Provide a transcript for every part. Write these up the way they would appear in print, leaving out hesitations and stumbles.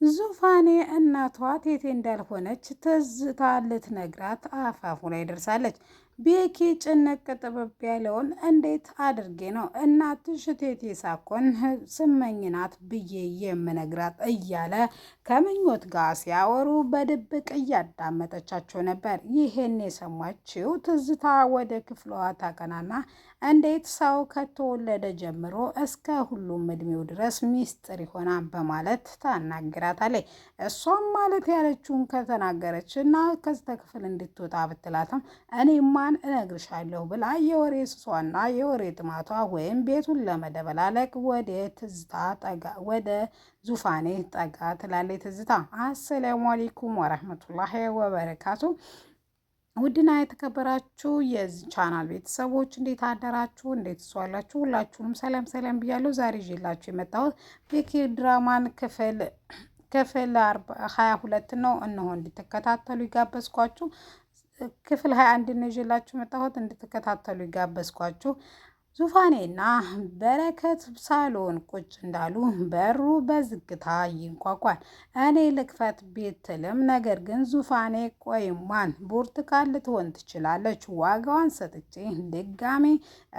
ዙፋኔ እናቷ ቴቴ እንዳልሆነች ትዝታ ልትነግራት አፋፉ ላይ ደርሳለች። ቤኪ ጭንቅ ጥብብ ያለውን እንዴት አድርጌ ነው እናትሽ ቴቴ ሳኮን ስመኝ ናት ብዬ የምነግራት እያለ ከምኞት ጋር ሲያወሩ በድብቅ እያዳመጠቻቸው ነበር። ይህን የሰማችው ትዝታ ወደ ክፍሏ ታቀናና እንዴት ሰው ከተወለደ ጀምሮ እስከ ሁሉም እድሜው ድረስ ሚስጥር ይሆናል በማለት ታናግራታለች። እሷም ማለት ያለችውን ከተናገረች እና ከዚህ ክፍል እንድትወጣ ብትላትም እኔማን እነግርሻለሁ ብላ የወሬ ስሷና የወሬ ጥማቷ ወይም ቤቱን ለመደበላለቅ ወደ ትዝታ ጠጋ ወደ ዙፋኔ ጠጋ ትላለች። ትዝታ አሰላሙ አለይኩም ወረህመቱላሂ ወበረካቱ። ውድና የተከበራችሁ የዚህ ቻናል ቤተሰቦች እንዴት አደራችሁ? እንዴት ዋላችሁ? ሁላችሁንም ሰላም ሰላም ብያለሁ። ዛሬ ይዤላችሁ የመጣሁት ቤኪ ድራማን ክፍል 22 ነው። እነሆ እንድትከታተሉ ይጋበዝኳችሁ። ክፍል 21 ነው ይዤላችሁ የመጣሁት፣ እንድትከታተሉ ይጋበዝኳችሁ። ዙፋኔና በረከት ሳሎን ቁጭ እንዳሉ በሩ በዝግታ ይንኳኳል። እኔ ልክፈት ብትልም ነገር ግን ዙፋኔ ቆይማን ብርቱካን ልትሆን ትችላለች፣ ዋጋዋን ሰጥቼ ድጋሜ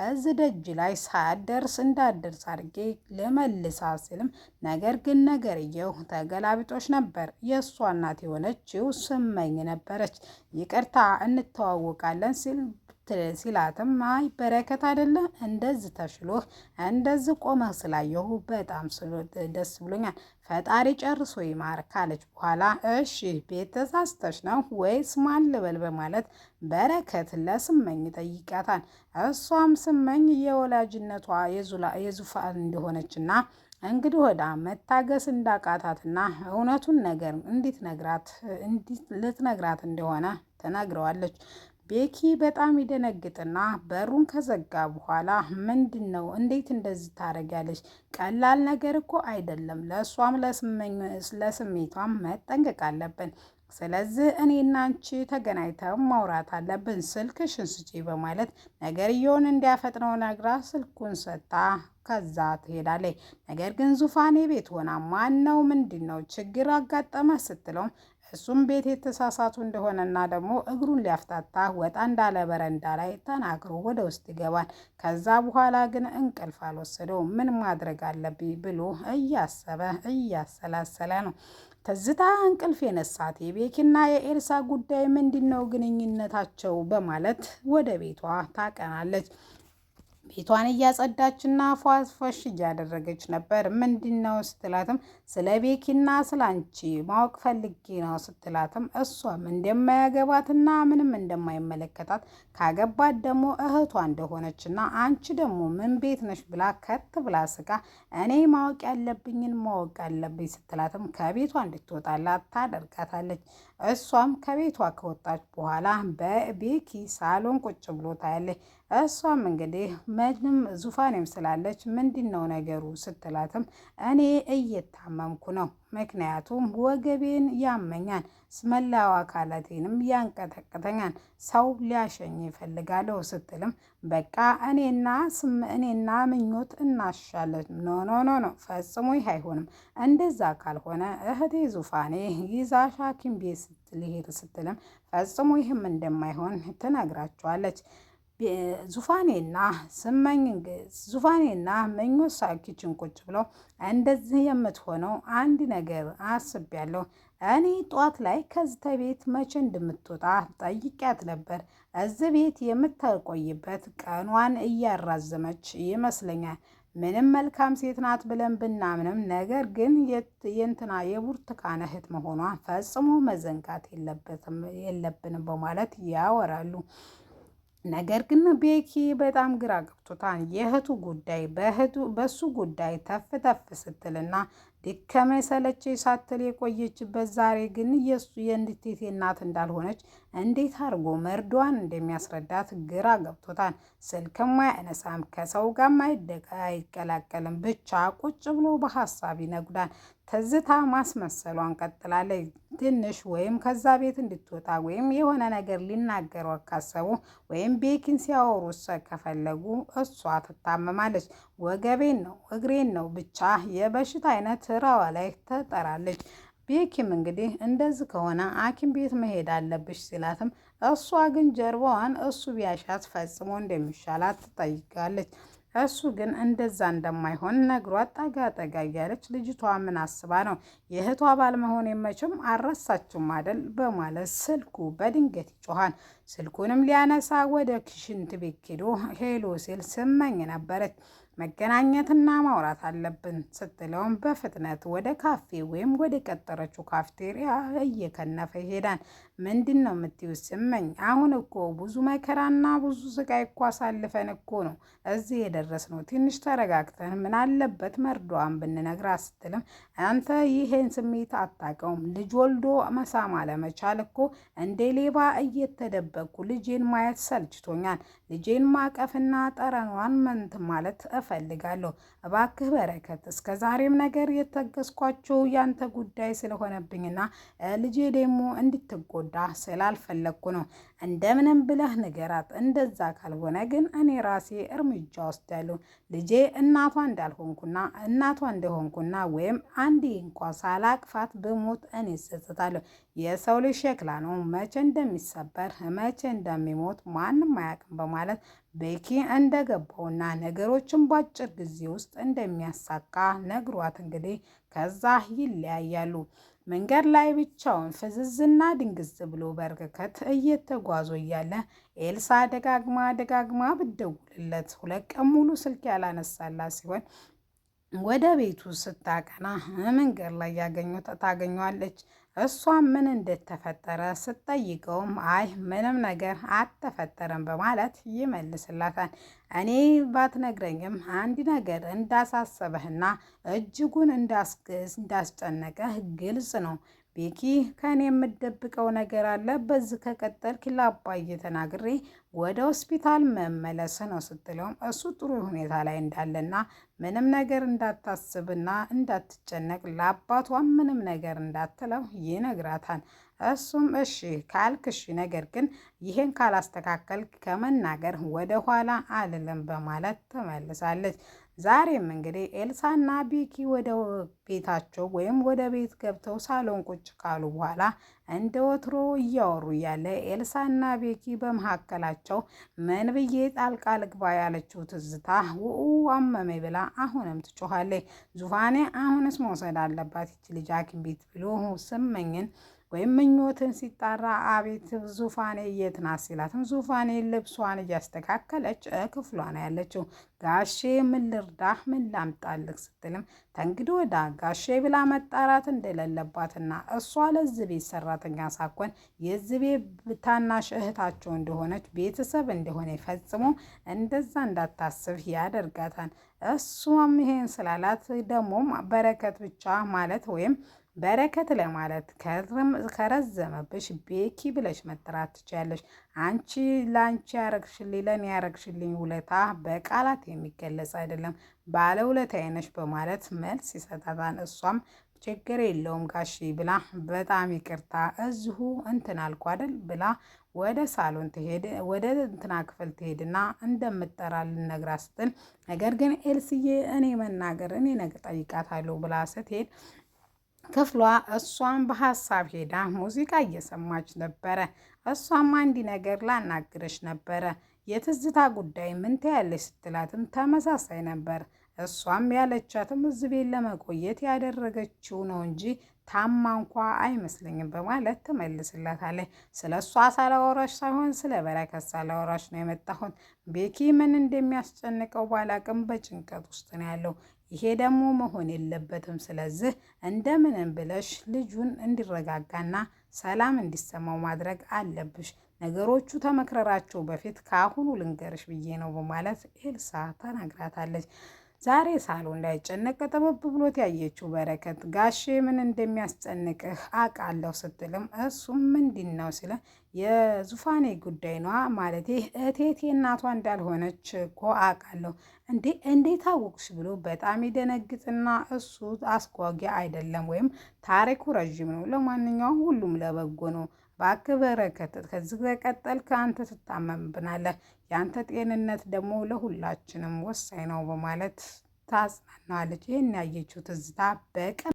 እዚ ደጅ ላይ ሳደርስ እንዳደርስ አድርጌ ልመልሳ ስልም ነገር ግን ነገርየው ተገላቢጦች ነበር። የእሷ እናት የሆነችው ስመኝ ነበረች። ይቅርታ እንተዋወቃለን ሲላትም አይ በረከት አይደለ እንደዚህ ተሽሎህ እንደዚህ ቆመህ ስላየሁ በጣም ደስ ብሎኛል፣ ፈጣሪ ጨርሶ ይማር ካለች በኋላ እሺ ቤት ተሳስተሽ ነው ወይስ ማን ልበል በማለት በረከት ለስመኝ ጠይቃታል። እሷም ስመኝ የወላጅነቷ የዙፋን እንደሆነችና እንግዲህ ወዳ መታገስ እንዳቃታትና እውነቱን ነገር ልትነግራት እንደሆነ ተናግረዋለች። ቤኪ በጣም ይደነግጥና በሩን ከዘጋ በኋላ ምንድን ነው እንዴት እንደዚህ ታደርጊያለሽ? ቀላል ነገር እኮ አይደለም። ለእሷም ለስሜቷም መጠንቀቅ አለብን። ስለዚህ እኔና አንቺ ተገናኝተን ማውራት አለብን። ስልክሽን ስጪ በማለት ነገርየውን እንዲያፈጥነው ነግራ ስልኩን ሰጥታ ከዛ ትሄዳለች። ነገር ግን ዙፋኔ ቤት ሆና ማን ነው ምንድን ነው ችግር አጋጠመ ስትለውም እሱም ቤት የተሳሳቱ እንደሆነና ደግሞ እግሩን ሊያፍታታ ወጣ እንዳለ በረንዳ ላይ ተናግሮ ወደ ውስጥ ይገባል። ከዛ በኋላ ግን እንቅልፍ አልወሰደው። ምን ማድረግ አለብኝ ብሎ እያሰበ እያሰላሰለ ነው። ትዝታ እንቅልፍ የነሳት የቤኪና የኤልሳ ጉዳይ ምንድን ነው ግንኙነታቸው በማለት ወደ ቤቷ ታቀናለች። ቤቷን እያጸዳችና ፏፏሽ እያደረገች ነበር። ምንድን ነው ስትላትም ስለ ቤኪና ስለ አንቺ ማወቅ ፈልጌ ነው ስትላትም እሷም እንደማያገባትና ምንም እንደማይመለከታት ካገባት ደግሞ እህቷ እንደሆነችና አንቺ ደግሞ ምን ቤት ነሽ ብላ ከት ብላ ስቃ እኔ ማወቅ ያለብኝን ማወቅ አለብኝ ስትላትም ከቤቷ እንድትወጣላት ታደርጋታለች። እሷም ከቤቷ ከወጣች በኋላ በቤኪ ሳሎን ቁጭ ብሎ ታያለች። እሷም እንግዲህ ምንም ዙፋኔም ስላለች ምንድን ነው ነገሩ ስትላትም እኔ እየታመምኩ ነው፣ ምክንያቱም ወገቤን ያመኛል፣ መላው አካላቴንም ያንቀጠቅጠኛል፣ ሰው ሊያሸኝ ይፈልጋለሁ ስትልም በቃ እኔና ምኞት እናሻለን። ኖ ፈጽሞ ይህ አይሆንም። እንደዛ ካልሆነ እህቴ ዙፋኔ ይዛሽ ሐኪም ቤት ስትልሄድ ስትልም ፈጽሞ ይህም እንደማይሆን ትነግራቸዋለች። ዙፋኔና ምኞት ኪችን ቁጭ ብለው እንደዚህ የምትሆነው አንድ ነገር አስቤያለሁ። እኔ ጧት ላይ ከዚህ ቤት መቼ እንደምትወጣ ጠይቂያት ነበር። እዚህ ቤት የምትቆይበት ቀኗን እያራዘመች ይመስለኛል። ምንም መልካም ሴት ናት ብለን ብናምንም ነገር ግን የብርቱካን እህት መሆኗ ፈጽሞ መዘንጋት የለብንም በማለት ያወራሉ። ነገር ግን ቤኪ በጣም ግራ ገብቶታል። የእህቱ ጉዳይ በሱ ጉዳይ ተፍ ስትልና ደከመ ሰለቸ ሳትል የቆየችበት ዛሬ ግን የእሱ የእንድቴቴ እናት እንዳልሆነች እንዴት አድርጎ መርዷን እንደሚያስረዳት ግራ ገብቶታል። ስልክም አያነሳም፣ ከሰው ጋር አይቀላቀልም፣ ብቻ ቁጭ ብሎ በሀሳብ ይነጉዳል። ትዝታ ማስመሰሏን ቀጥላለች። ትንሽ ወይም ከዛ ቤት እንድትወጣ ወይም የሆነ ነገር ሊናገሩ ካሰቡ ወይም ቤኪን ሲያወሩ ከፈለጉ እሷ ትታመማለች። ወገቤን ነው እግሬን ነው ብቻ የበሽታ አይነት ራዋ ላይ ትጠራለች። ቤኪም እንግዲህ እንደዚህ ከሆነ ሐኪም ቤት መሄድ አለብሽ ሲላትም እሷ ግን ጀርባዋን እሱ ቢያሻት ፈጽሞ እንደሚሻላት ትጠይቃለች። እሱ ግን እንደዛ እንደማይሆን ነግሯት ጠጋ ጠጋ እያለች ልጅቷ ምን አስባ ነው የእህቷ ባል መሆን የመችም አልረሳችም አደል በማለት ስልኩ በድንገት ይጮኋል። ስልኩንም ሊያነሳ ወደ ሽንት ቤት ሄዶ ሄሎ ሲል ስመኝ ነበረች። መገናኘትና ማውራት አለብን ስትለውም በፍጥነት ወደ ካፌ ወይም ወደ ቀጠረችው ካፍቴሪያ እየከነፈ ይሄዳል። ምንድን ነው የምትይው ስመኝ? አሁን እኮ ብዙ መከራና ብዙ ስቃይ እኮ አሳልፈን እኮ ነው እዚህ የደረስነው። ትንሽ ተረጋግተን ምን አለበት መርዶዋን ብንነግራት ስትልም አንተ ይሄን ስሜት አታውቀውም። ልጅ ወልዶ መሳም አለመቻል እኮ እንደ ሌባ እየተደበቅኩ ልጄን ማየት ሰልችቶኛል። ልጄን ማቀፍና ጠረኗን መንት ማለት እፈልጋለሁ። እባክህ በረከት፣ እስከ ዛሬም ነገር የተገዝኳቸው ያንተ ጉዳይ ስለሆነብኝና ልጄ ደግሞ እንድትጎዳ ስላልፈለግኩ ነው። እንደምንም ብለህ ንገራት። እንደዛ ካልሆነ ግን እኔ ራሴ እርምጃ ወስዳለሁ። ልጄ እናቷ እንደሆንኩና ወይም አንዴ እንኳ ሳላቅፋት ብሞት እኔ እጸጸታለሁ። የሰው ልጅ ሸክላ ነው፣ መቼ እንደሚሰበር መቼ እንደሚሞት ማንም አያውቅም በማለት ቤኪ እንደገባውና ነገሮችን በአጭር ጊዜ ውስጥ እንደሚያሳካ ነግሯት እንግዲህ ከዛ ይለያያሉ። መንገድ ላይ ብቻውን ፍዝዝና ድንግዝ ብሎ በረከት እየተጓዙ እያለ ኤልሳ ደጋግማ ብትደውልለት 2 ቀን ሙሉ ስልክ ያላነሳላት ሲሆን ወደ ቤቱ ስታቀና መንገድ ላይ ታገኘዋለች። እሷ ምን እንደተፈጠረ ስትጠይቀውም አይ ምንም ነገር አልተፈጠረም በማለት ይመልስላታል። እኔ ባትነግረኝም አንድ ነገር እንዳሳሰበህና እጅጉን እንዳስጨነቀህ ግልጽ ነው። ቤኪ ከኔ የምደብቀው ነገር አለ። በዚህ ከቀጠልክ ለአባዬ ተናግሬ ወደ ሆስፒታል መመለስ ነው ስትለውም እሱ ጥሩ ሁኔታ ላይ እንዳለና ምንም ነገር እንዳታስብና እንዳትጨነቅ ለአባቷም ምንም ነገር እንዳትለው ይነግራታል። እሱም እሺ ካልክ እሺ፣ ነገር ግን ይሄን ካላስተካከል ከመናገር ወደ ኋላ አልልም በማለት ትመልሳለች። ዛሬም እንግዲህ ኤልሳና ቤኪ ወደ ቤታቸው ወይም ወደ ቤት ገብተው ሳሎን ቁጭ ካሉ በኋላ እንደ ወትሮ እያወሩ እያለ ኤልሳና ቤኪ በመካከላቸው ምን ብዬ ጣልቃ ልግባ ያለችው ትዝታ አመመኝ ብላ አሁንም ትጮኻለች። ዙፋኔ አሁንስ መውሰድ አለባት ይች ልጅ ሐኪም ቤት ብሎ ስመኝን ወይም ምኞትን ሲጣራ አቤት ዙፋኔ የት ናት ሲላትም ዙፋኔ ልብሷን እያስተካከለች ክፍሏ ነው ያለችው። ጋሼ ምን ልርዳህ ምን ላምጣልህ ስትልም ተንግዶ ወዳ ጋሼ ብላ መጣራት እንደሌለባትና እሷ ለዚህ ቤት ሰራተኛ ሳኮን የዚህ ቤት ታናሽ እህታቸው እንደሆነች ቤተሰብ እንደሆነ ፈጽሞ እንደዛ እንዳታስብ ያደርጋታል። እሷም ይሄን ስላላት ደግሞም በረከት ብቻ ማለት ወይም በረከት ለማለት ከረዘመብሽ ቤኪ ብለሽ መጥራት ትችያለሽ። አንቺ ለአንቺ ያረግሽልኝ ለእኔ ያረግሽልኝ ውለታ በቃላት የሚገለጽ አይደለም፣ ባለውለታዬ ነሽ በማለት መልስ ይሰጣታል። እሷም ችግር የለውም ጋሺ ብላ በጣም ይቅርታ እዚሁ እንትን አልኩ አይደል ብላ ወደ ሳሎን ትሄድ ወደ እንትና ክፍል ትሄድና እንደምትጠራ ልነግራት ስትል ነገር ግን ኤልስዬ እኔ ነገ ጠይቃታለሁ ብላ ስትሄድ ክፍሏ እሷም በሀሳብ ሄዳ ሙዚቃ እየሰማች ነበረ። እሷም አንድ ነገር ላናግርሽ ነበረ የትዝታ ጉዳይ ምን ትያለሽ ስትላትም ተመሳሳይ ነበር። እሷም ያለቻትም እዚህ ቤት ለመቆየት ያደረገችው ነው እንጂ ታማ እንኳ አይመስለኝም በማለት ትመልስላታለች። ስለ እሷ ሳላወራሽ ሳይሆን ስለ በረከት ሳላወራሽ ነው የመጣሁት። ቤኪ ምን እንደሚያስጨንቀው ባላቅም በጭንቀት ውስጥ ነው ያለው። ይሄ ደግሞ መሆን የለበትም። ስለዚህ እንደምንም ብለሽ ልጁን እንዲረጋጋና ሰላም እንዲሰማው ማድረግ አለብሽ። ነገሮቹ ተመክረራቸው በፊት ከአሁኑ ልንገርሽ ብዬ ነው በማለት ኤልሳ ተናግራታለች። ዛሬ ሳሎን ላይ ጨነቀ ጥበብ ብሎት ያየችው በረከት ጋሼ ምን እንደሚያስጨንቅህ አውቃለሁ ስትልም እሱም ምንድን ነው ሲለ የዙፋኔ ጉዳይ ነዋ ማለቴ እቴቴ እናቷ እንዳልሆነች እኮ አውቃለሁ። እንዴት አወቅሽ ብሎ በጣም ይደነግጥና እሱ አስጓጊ አይደለም ወይም ታሪኩ ረዥም ነው። ለማንኛውም ሁሉም ለበጎ ነው። እባክህ በረከት ከዚህ በቀጠል ከአንተ ትታመምብናለህ። የአንተ ጤንነት ደግሞ ለሁላችንም ወሳኝ ነው በማለት ታጽናናለች። ይህን ያየችው ትዝታ በቀን